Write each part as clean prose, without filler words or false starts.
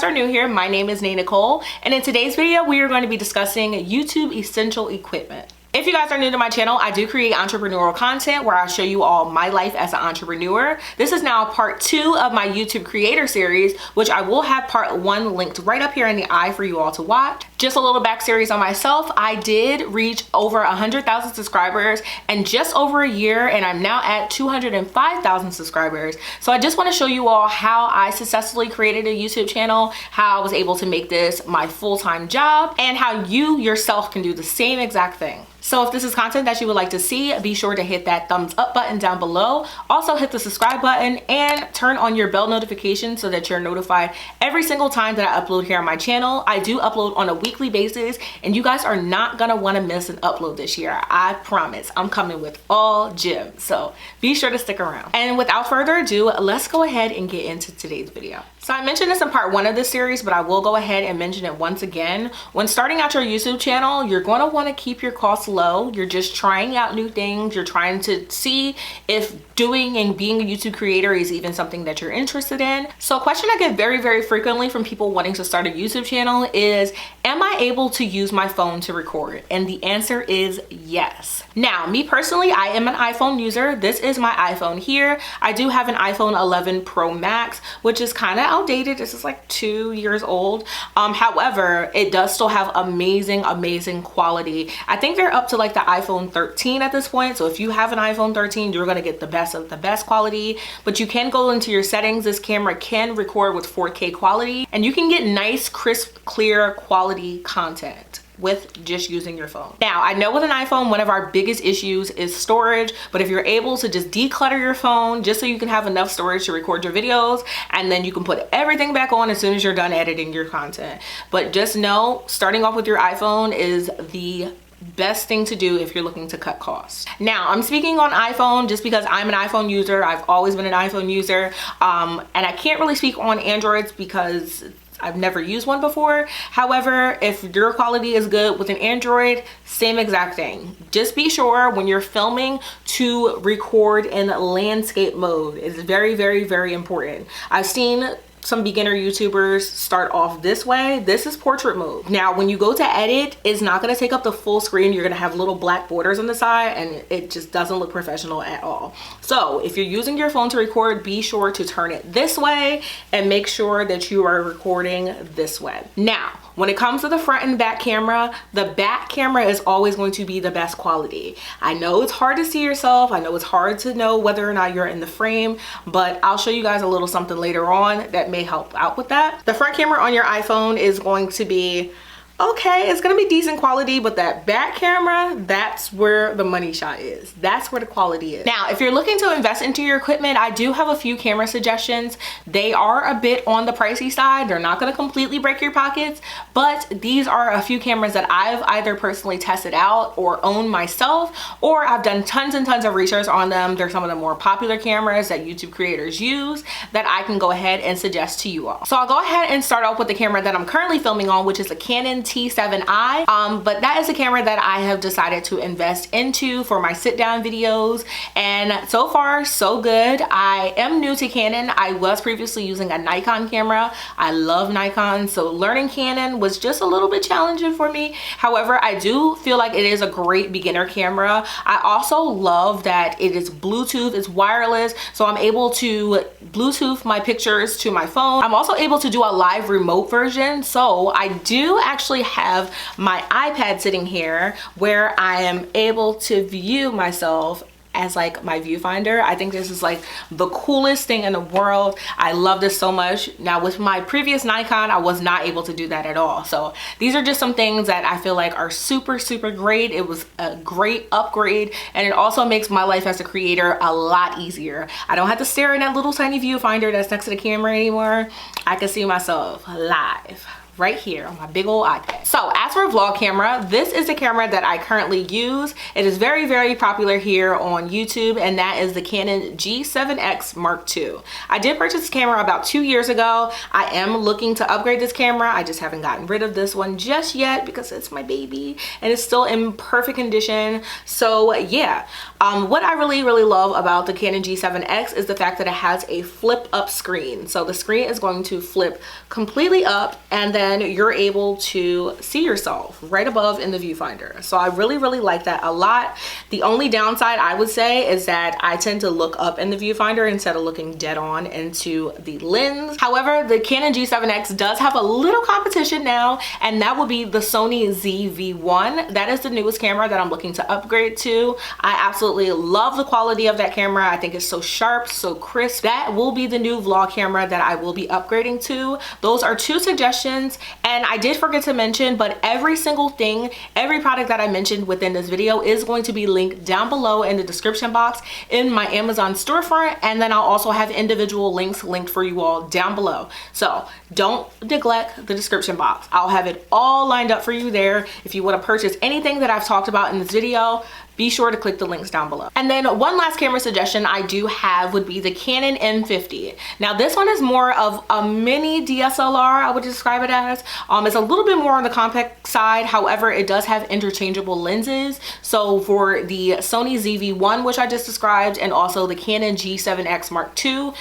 are new here, my name is Nichole, and in today's video, we are going to be discussing YouTube essential equipment. If you guys are new to my channel, I do create entrepreneurial content where I show you all my life as an entrepreneur. This is now part 2 of my YouTube creator series, which I will have part 1 linked right up here in the eye for you all to watch. Just a little back series on myself. I did reach over 100,000 subscribers in just over a year, and I'm now at 205,000 subscribers. So I just want to show you all how I successfully created a YouTube channel, how I was able to make this my full-time job, and how you yourself can do the same exact thing. So if this is content that you would like to see, be sure to hit that thumbs up button down below. Also hit the subscribe button and turn on your bell notification so that you're notified every single time that I upload here on my channel. I do upload on a weekly basis, and you guys are not gonna wanna miss an upload this year. I promise. I'm coming with all gems, so be sure to stick around. And without further ado, let's go ahead and get into today's video. So I mentioned this in part 1 of this series, but I will go ahead and mention it once again. When starting out your YouTube channel, you're going to want to keep your costs low. You're just trying out new things. You're trying to see if doing and being a YouTube creator is even something that you're interested in. So a question I get very, very frequently from people wanting to start a YouTube channel is, am I able to use my phone to record? And the answer is yes. Now, me personally, I am an iPhone user. This is my iPhone here. I do have an iPhone 11 Pro Max, which is kind of outdated. This is like 2 years old. However, it does still have amazing quality. I think they're up to like the iPhone 13 at this point. So if you have an iPhone 13, you're gonna get the best of the best quality. But you can go into your settings. This camera can record with 4K quality, and you can get nice, crisp, clear quality content with just using your phone. Now, I know with an iPhone, one of our biggest issues is storage, but if you're able to just declutter your phone just so you can have enough storage to record your videos, and then you can put everything back on as soon as you're done editing your content. But just know, starting off with your iPhone is the best thing to do if you're looking to cut costs. Now, I'm speaking on iPhone just because I'm an iPhone user. I've always been an iPhone user, and I can't really speak on Androids because I've never used one before. However, if your quality is good with an Android, same exact thing. Just be sure when you're filming to record in landscape mode. It's very important. I've seen some beginner YouTubers start off this way. This is portrait mode. Now, when you go to edit, it's not gonna take up the full screen. You're gonna have little black borders on the side, and it just doesn't look professional at all. So if you're using your phone to record, be sure to turn it this way and make sure that you are recording this way. Now, when it comes to the front and back camera, the back camera is always going to be the best quality. I know it's hard to see yourself. I know it's hard to know whether or not you're in the frame, but I'll show you guys a little something later on that may help out with that. The front camera on your iPhone is going to be okay, it's gonna be decent quality, but that back camera, that's where the money shot is. That's where the quality is. Now, if you're looking to invest into your equipment, I do have a few camera suggestions. They are a bit on the pricey side. They're not gonna completely break your pockets, but these are a few cameras that I've either personally tested out or owned myself, or I've done tons and tons of research on them. They're some of the more popular cameras that YouTube creators use that I can go ahead and suggest to you all. So I'll go ahead and start off with the camera that I'm currently filming on, which is a Canon T7i, but that is a camera that I have decided to invest into for my sit down videos, and so far so good. I am new to Canon. I was previously using a Nikon camera. I love Nikon, so learning Canon was just a little bit challenging for me. However, I do feel like it is a great beginner camera. I also love that it is Bluetooth, it's wireless, so I'm able to Bluetooth my pictures to my phone. I'm also able to do a live remote version, so I do actually have my iPad sitting here where I am able to view myself as like my viewfinder. I think this is like the coolest thing in the world. I love this so much. Now with my previous Nikon, I was not able to do that at all. So these are just some things that I feel like are super great. It was a great upgrade, and it also makes my life as a creator a lot easier. I don't have to stare at that little tiny viewfinder that's next to the camera anymore. I can see myself live right here on my big old iPad. So as for a vlog camera, this is the camera that I currently use. It is very, very popular here on YouTube, and that is the Canon G7X Mark II. I did purchase this camera about 2 years ago. I am looking to upgrade this camera. I just haven't gotten rid of this one just yet because it's my baby and it's still in perfect condition. So yeah, what I really love about the Canon G7X is the fact that it has a flip up screen. So the screen is going to flip completely up, and then you're able to see yourself right above in the viewfinder. So I really like that a lot. The only downside I would say is that I tend to look up in the viewfinder instead of looking dead on into the lens. However, the Canon G7X does have a little competition now, and that would be the Sony ZV-1. That is the newest camera that I'm looking to upgrade to. I absolutely love the quality of that camera. I think it's so sharp, so crisp. That will be the new vlog camera that I will be upgrading to. Those are 2 suggestions. And I did forget to mention, but every single thing, every product that I mentioned within this video is going to be linked down below in the description box in my Amazon storefront, and then I'll also have individual links linked for you all down below. So don't neglect the description box. I'll have it all lined up for you there. If you want to purchase anything that I've talked about in this video, be sure to click the links down below. And then one last camera suggestion I do have would be the Canon M50. Now this one is more of a mini DSLR, I would describe it as. It's a little bit more on the compact side. However, it does have interchangeable lenses. So for the Sony ZV-1, which I just described, and also the Canon G7X Mark II,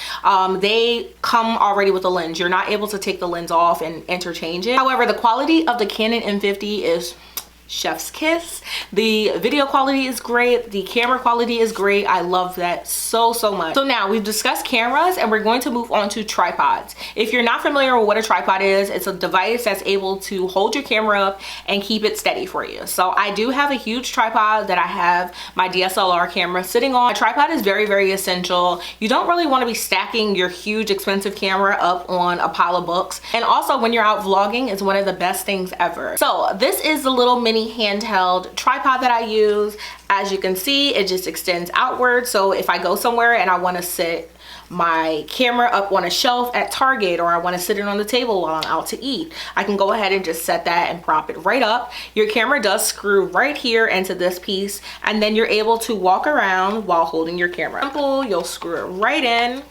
they come already with a lens. You're not able to take the lens off and interchange it. However, the quality of the Canon M50 is chef's kiss. The video quality is great. The camera quality is great. I love that so much. So now we've discussed cameras, and we're going to move on to tripods. If you're not familiar with what a tripod is, it's a device that's able to hold your camera up and keep it steady for you. So I do have a huge tripod that I have my DSLR camera sitting on. A tripod is very essential. You don't really want to be stacking your huge expensive camera up on a pile of books. And also when you're out vlogging, it's one of the best things ever. So this is the little mini handheld tripod that I use. As you can see, it just extends outward. So if I go somewhere and I want to sit my camera up on a shelf at Target, or I want to sit it on the table while I'm out to eat, I can go ahead and just set that and prop it right up. Your camera does screw right here into this piece, and then you're able to walk around while holding your camera. Simple, you'll screw it right in,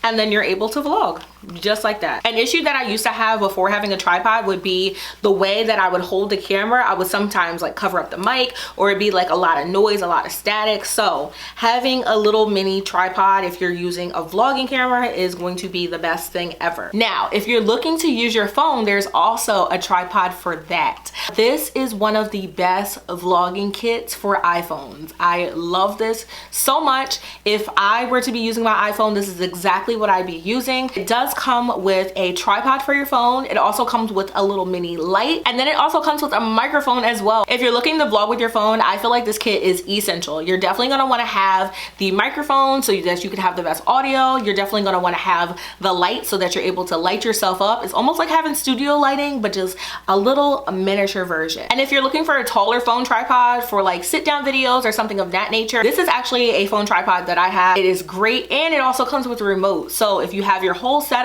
and then you're able to vlog just like that. An issue that I used to have before having a tripod would be the way that I would hold the camera. I would sometimes like cover up the mic, or it'd be like a lot of noise, a lot of static. So having a little mini tripod, if you're using a vlogging camera, is going to be the best thing ever. Now, if you're looking to use your phone, there's also a tripod for that. This is one of the best vlogging kits for iPhones. I love this so much. If I were to be using my iPhone, this is exactly what I'd be using. It does come with a tripod for your phone. It also comes with a little mini light, and then it also comes with a microphone as well. If you're looking to vlog with your phone, I feel like this kit is essential. You're definitely going to want to have the microphone so that you can have the best audio. You're definitely going to want to have the light so that you're able to light yourself up. It's almost like having studio lighting, but just a little miniature version. And if you're looking for a taller phone tripod for like sit down videos or something of that nature, this is actually a phone tripod that I have. It is great, and it also comes with a remote. So if you have your whole setup,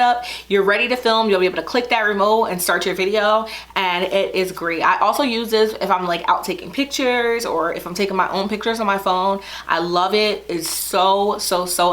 you're ready to film, you'll be able to click that remote and start your video, and it is great. I also use this if I'm like out taking pictures, or if I'm taking my own pictures on my phone. I love it. It's so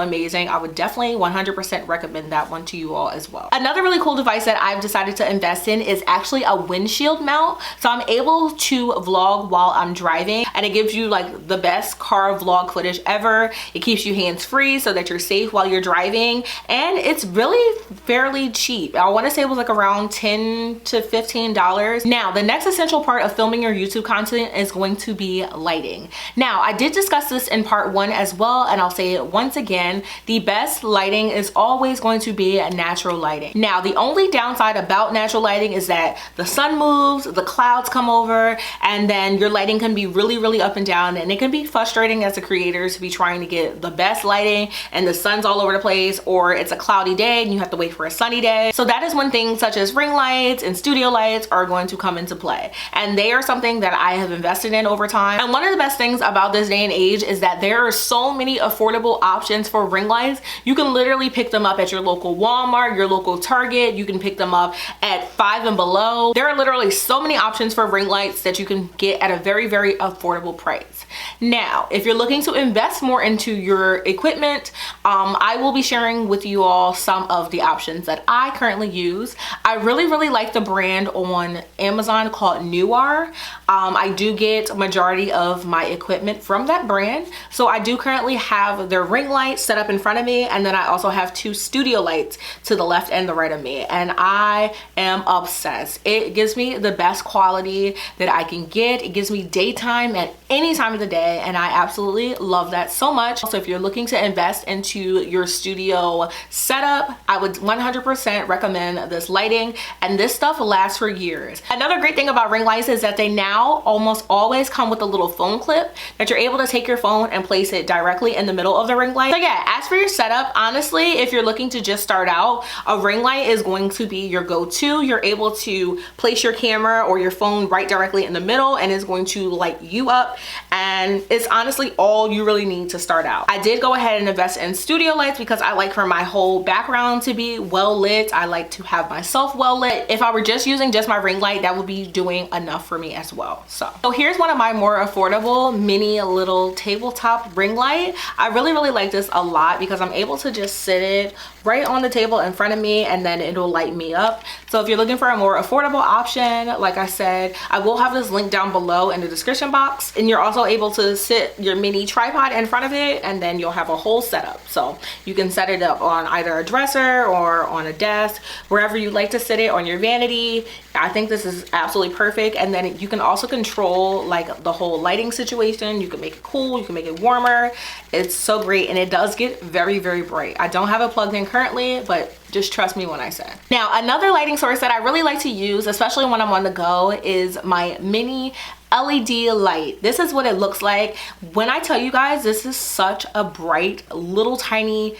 amazing. I would definitely 100% recommend that one to you all as well. Another really cool device that I've decided to invest in is actually a windshield mount. So I'm able to vlog while I'm driving, and it gives you like the best car vlog footage ever. It keeps you hands-free so that you're safe while you're driving, and it's really fairly cheap. I want to say it was like around $10 to $15. Now, the next essential part of filming your YouTube content is going to be lighting. Now, I did discuss this in part 1 as well, and I'll say it once again. The best lighting is always going to be natural lighting. Now, the only downside about natural lighting is that the sun moves, the clouds come over, and then your lighting can be really up and down, and it can be frustrating as a creator to be trying to get the best lighting and the sun's all over the place, or it's a cloudy day and you have to wait away for a sunny day. So that is when things such as ring lights and studio lights are going to come into play. And they are something that I have invested in over time. And one of the best things about this day and age is that there are so many affordable options for ring lights. You can literally pick them up at your local Walmart, your local Target. You can pick them up at Five and Below. There are literally so many options for ring lights that you can get at a very, very affordable price. Now, if you're looking to invest more into your equipment, I will be sharing with you all some of the options that I currently use. I really like the brand on Amazon called Noir. I do get majority of my equipment from that brand. So I do currently have their ring light set up in front of me, and then I also have two studio lights to the left and the right of me, and I am obsessed. It gives me the best quality that I can get. It gives me daytime at any time of the day, and I absolutely love that so much. So if you're looking to invest into your studio setup, I would 100% recommend this lighting, and this stuff lasts for years. Another great thing about ring lights is that they now almost always come with a little phone clip that you're able to take your phone and place it directly in the middle of the ring light. So yeah, as for your setup, honestly, if you're looking to just start out, a ring light is going to be your go-to. You're able to place your camera or your phone right directly in the middle, and it's going to light you up, and it's honestly all you really need to start out. I did go ahead and invest in studio lights because I like for my whole background to be well lit. I like to have myself well lit. If I were just using just my ring light, that would be doing enough for me as well. So here's one of my more affordable mini little tabletop ring light. I really like this a lot because I'm able to just sit it right on the table in front of me, and then it'll light me up. So if you're looking for a more affordable option, like I said, I will have this link down below in the description box, and you're also able to sit your mini tripod in front of it, and then you'll have a whole setup. So you can set it up on either a dresser or on a desk, wherever you like to sit it, on your vanity. I think this is absolutely perfect. And then you can also control like the whole lighting situation. You can make it cool, you can make it warmer. It's so great, and it does get very bright. I don't have it plugged in currently, but just trust me when I say. Now, another lighting source that I really like to use, especially when I'm on the go, is my mini LED light. This is what it looks like. When I tell you guys, this is such a bright little tiny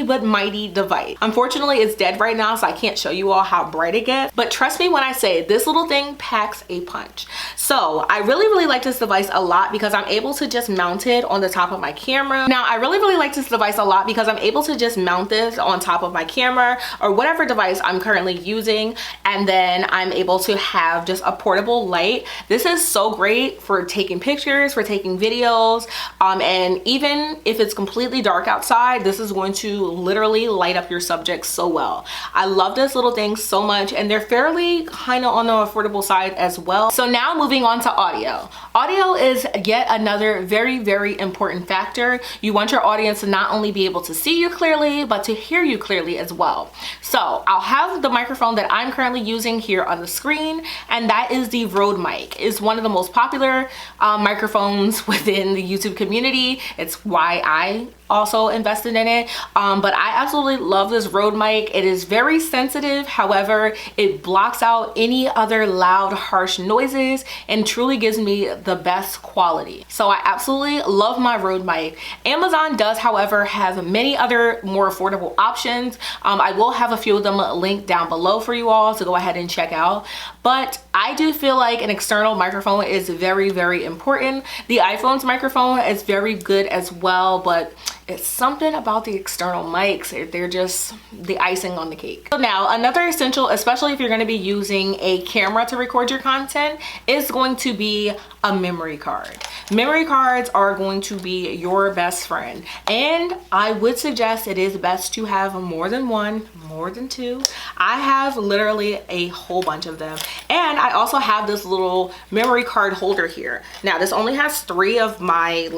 but mighty device. Unfortunately, it's dead right now, so I can't show you all how bright it gets, but trust me when I say this little thing packs a punch. So I really like this device a lot because I'm able to just mount it on the top of my camera. Now, I really like this device a lot because I'm able to just mount this on top of my camera or whatever device I'm currently using, and then I'm able to have just a portable light. This is so great for taking pictures, for taking videos, and even if it's completely dark outside, this is going to literally light up your subject so well. I love this little thing so much, and they're fairly kind of on the affordable side as well. So now moving on to audio. Audio is yet another very important factor. You want your audience to not only be able to see you clearly, but to hear you clearly as well. So I'll have the microphone that I'm currently using here on the screen, and that is the Rode mic. It's one of the most popular microphones within the YouTube community. It's why I also invested in it, but I absolutely love this Rode mic. It is very sensitive, however it blocks out any other loud harsh noises and truly gives me the best quality. So I absolutely love my Rode mic. Amazon does, however, have many other more affordable options. I will have a few of them linked down below for you all to go ahead and check out, but I do feel like an external microphone is very important. The iPhone's microphone is very good as well, but it's something about the external mics. They're just the icing on the cake. So now another essential, especially if you're going to be using a camera to record your content, is going to be a memory card. Memory cards are going to be your best friend, and I would suggest it is best to have more than one, more than two. I have literally a whole bunch of them, and I also have this little memory card holder here. Now this only has 3 of my,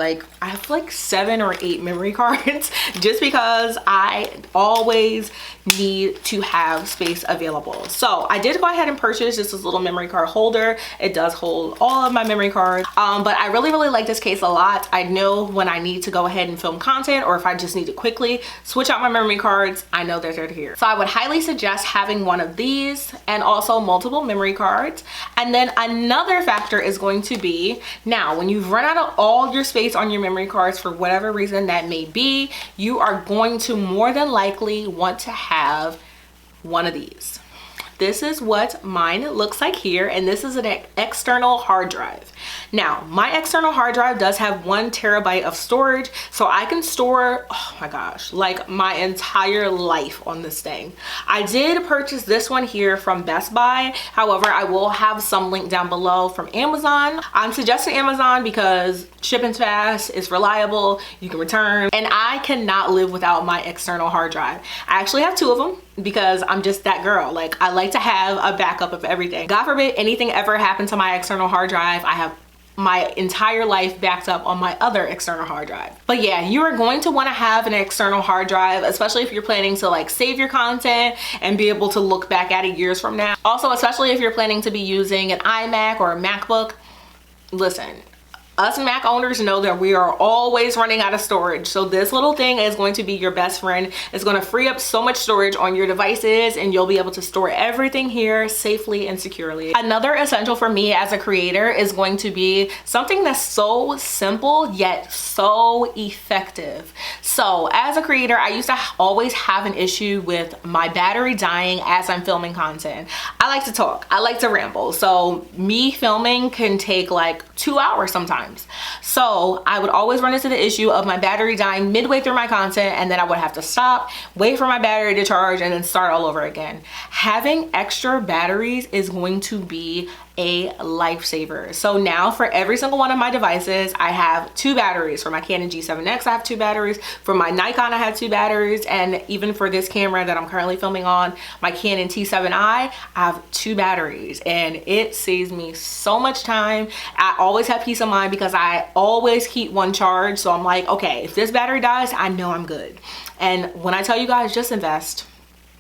I have like 7 or 8 memory cards just because I always need to have space available. So I did go ahead and purchase just this little memory card holder. It does hold all of my memory cards, but I really like this case a lot. I know when I need to go ahead and film content, or if I just need to quickly switch out my memory cards, I know that they're here. So I would highly suggest having one of these, and also multiple memory cards. And then another factor is going to be, now when you've run out of all your space on your memory cards for whatever reason that may be, you are going to more than likely want to have one of these. This is what mine looks like here, and this is an external hard drive. Now, my external hard drive does have 1 terabyte of storage, so I can store, oh my gosh, like my entire life on this thing. I did purchase this one here from Best Buy. However, I will have some link down below from Amazon. I'm suggesting Amazon because shipping's fast, it's reliable, you can return, and I cannot live without my external hard drive. I actually have 2 of them because I'm just that girl. Like, I like to have a backup of everything. God forbid anything ever happened to my external hard drive, I have my entire life backed up on my other external hard drive. But yeah, you are going to want to have an external hard drive, especially if you're planning to like save your content and be able to look back at it years from now. Also, especially if you're planning to be using an iMac or a MacBook. Listen, us Mac owners know that we are always running out of storage. So this little thing is going to be your best friend. It's going to free up so much storage on your devices, and you'll be able to store everything here safely and securely. Another essential for me as a creator is going to be something that's so simple yet so effective. So as a creator, I used to always have an issue with my battery dying as I'm filming content. I like to talk, I like to ramble. So me filming can take like 2 hours sometimes. So I would always run into the issue of my battery dying midway through my content, and then I would have to stop, wait for my battery to charge, and then start all over again. Having extra batteries is going to be a lifesaver. So now for every single one of my devices, I have 2 batteries. For my Canon G7X, I have 2 batteries. For my Nikon, I have 2 batteries. And even for this camera that I'm currently filming on, my Canon T7i, I have 2 batteries. And it saves me so much time. I always have peace of mind because I always keep one charged. So I'm like, okay, if this battery dies, I know I'm good. And when I tell you guys, just invest.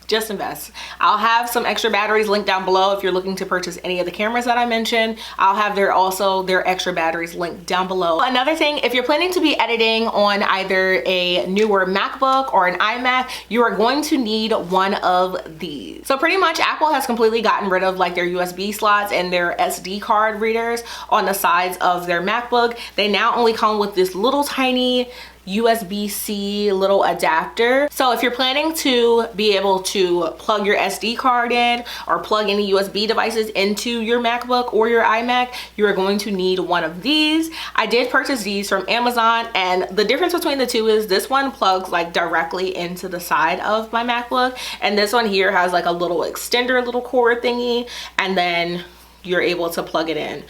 Just invest. I'll have some extra batteries linked down below if you're looking to purchase any of the cameras that I mentioned. I'll have their extra batteries linked down below. Another thing, if you're planning to be editing on either a newer MacBook or an iMac, you are going to need one of these. So pretty much Apple has completely gotten rid of like their USB slots and their SD card readers on the sides of their MacBook. They now only come with this little tiny USB-C little adapter. So if you're planning to be able to plug your SD card in or plug any USB devices into your MacBook or your iMac, you are going to need one of these. I did purchase these from Amazon, and the difference between the two is this one plugs like directly into the side of my MacBook, and this one here has like a little extender, little cord thingy, and then you're able to plug it in.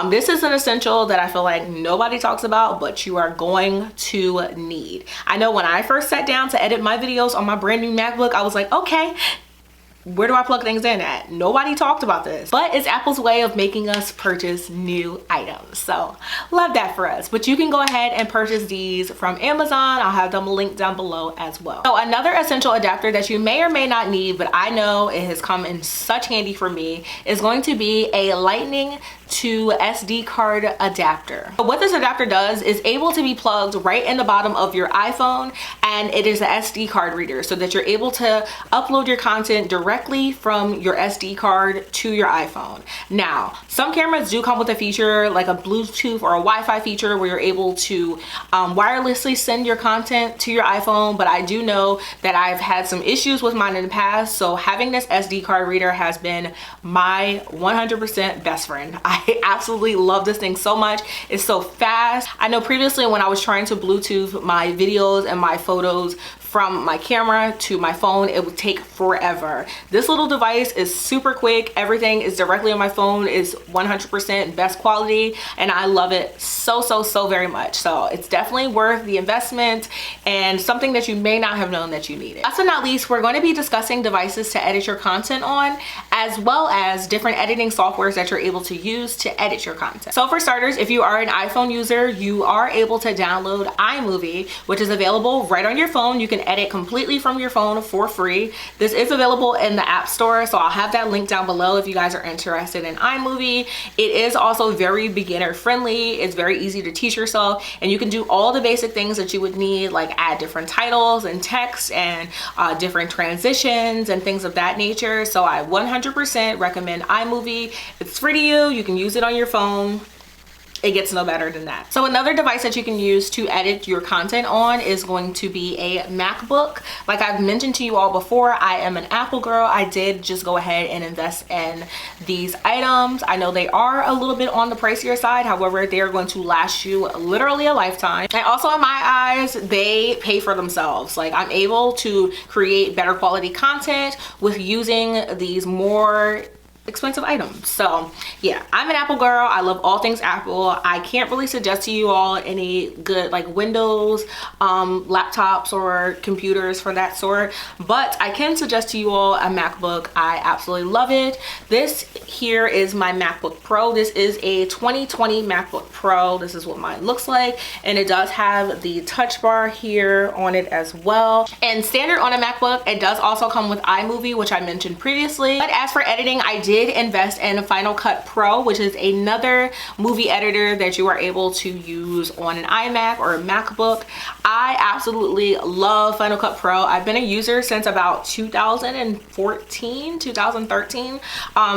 This is an essential that I feel like nobody talks about, but you are going to need. I know when I first sat down to edit my videos on my brand new MacBook, I was like, okay, where do I plug things in at? Nobody talked about this, but it's Apple's way of making us purchase new items. So love that for us. But you can go ahead and purchase these from Amazon. I'll have them linked down below as well. So another essential adapter that you may or may not need, but I know it has come in such handy for me, is going to be a Lightning to SD card adapter. What this adapter does is able to be plugged right in the bottom of your iPhone, and it is an SD card reader so that you're able to upload your content directly from your SD card to your iPhone. Now, some cameras do come with a feature like a Bluetooth or a Wi-Fi feature where you're able to wirelessly send your content to your iPhone, but I do know that I've had some issues with mine in the past, so having this SD card reader has been my 100% best friend. I absolutely love this thing so much. It's so fast. I know previously when I was trying to Bluetooth my videos and my photos from my camera to my phone, it would take forever. This little device is super quick. Everything is directly on my phone, is 100% best quality, and I love it so very much. So it's definitely worth the investment and something that you may not have known that you needed. Last but not least, we're going to be discussing devices to edit your content on, as well as different editing softwares that you're able to use to edit your content. So for starters, if you are an iPhone user, you are able to download iMovie, which is available right on your phone. You can edit completely from your phone for free. This is available in the App Store, so I'll have that link down below if you guys are interested in iMovie. It is also very beginner friendly. It's very easy to teach yourself, and you can do all the basic things that you would need, like add different titles and text and different transitions and things of that nature. So I 100% recommend iMovie. It's free to you. You can use it on your phone. it gets no better than that. So another device that you can use to edit your content on is going to be a MacBook. Like I've mentioned to you all before, I am an Apple girl. I did just go ahead and invest in these items. I know they are a little bit on the pricier side. However, they are going to last you literally a lifetime. And also in my eyes, they pay for themselves. Like I'm able to create better quality content with using these more expensive items. So yeah, I'm an Apple girl. I love all things Apple. I can't really suggest to you all any good like Windows laptops or computers for that sort, but I can suggest to you all a MacBook. I absolutely love it. This here is my MacBook Pro. This is a 2020 MacBook Pro. This is what mine looks like, and it does have the touch bar here on it as well. And standard on a MacBook, it does also come with iMovie, which I mentioned previously. But as for editing, I did invest in Final Cut Pro, which is another movie editor that you are able to use on an iMac or a MacBook. I absolutely love Final Cut Pro. I've been a user since about 2014, 2013.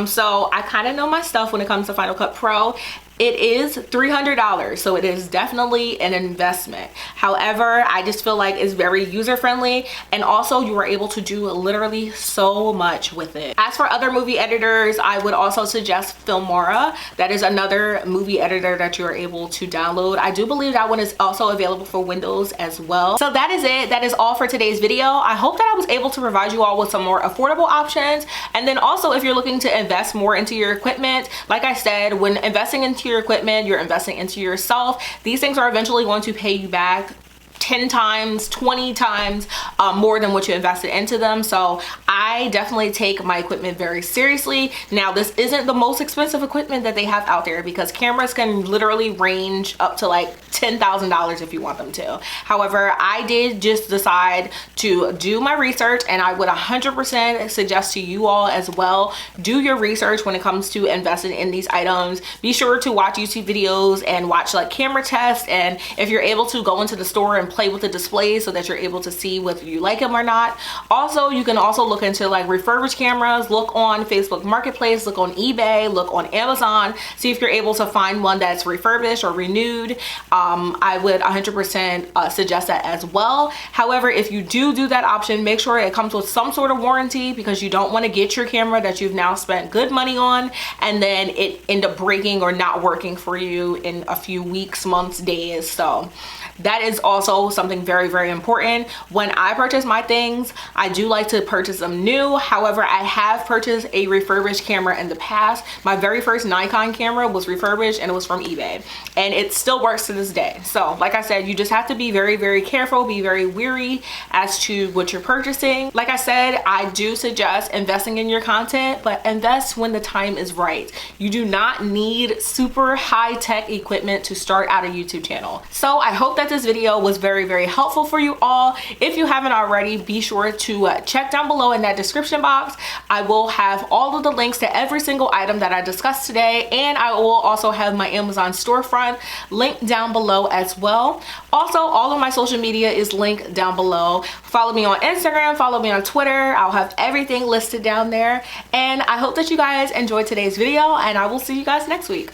So I kind of know my stuff when it comes to Final Cut Pro. It is $300, so it is definitely an investment. However, I just feel like it's very user friendly, and also you are able to do literally so much with it. As for other movie editors, I would also suggest Filmora. That is another movie editor that you are able to download. I do believe that one is also available for Windows as well. So that is it. That is all for today's video. I hope that I was able to provide you all with some more affordable options. And then also, if you're looking to invest more into your equipment, like I said, when investing into your equipment, you're investing into yourself. These things are eventually going to pay you back 10 times, 20 times more than what you invested into them. So I definitely take my equipment very seriously. Now, this isn't the most expensive equipment that they have out there, because cameras can literally range up to like $10,000 if you want them to. However, I did just decide to do my research, and I would 100% suggest to you all as well, do your research when it comes to investing in these items. Be sure to watch YouTube videos and watch like camera tests, and if you're able to go into the store and play with the displays so that you're able to see whether you like them or not. Also, you can also look into like refurbished cameras. Look on Facebook Marketplace, look on eBay, look on Amazon, see if you're able to find one that's refurbished or renewed. I would 100% suggest that as well. However, if you do that option, make sure it comes with some sort of warranty, because you don't want to get your camera that you've now spent good money on and then it end up breaking or not working for you in a few weeks, months, days. So that is also something very, very important. When I purchase my things, I do like to purchase them new. However, I have purchased a refurbished camera in the past. My very first Nikon camera was refurbished, and it was from eBay, and it still works to this day. So like I said, you just have to be very, very careful, be very wary as to what you're purchasing. Like I said, I do suggest investing in your content, but invest when the time is right. You do not need super high-tech equipment to start out a YouTube channel. So I hope that this video was very, very helpful for you all. If you haven't already, be sure to check down below in that description box. I will have all of the links to every single item that I discussed today, and I will also have my Amazon storefront linked down below as well. Also, all of my social media is linked down below. Follow me on Instagram, follow me on Twitter. I'll have everything listed down there, and I hope that you guys enjoyed today's video, and I will see you guys next week.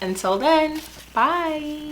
Until then, bye.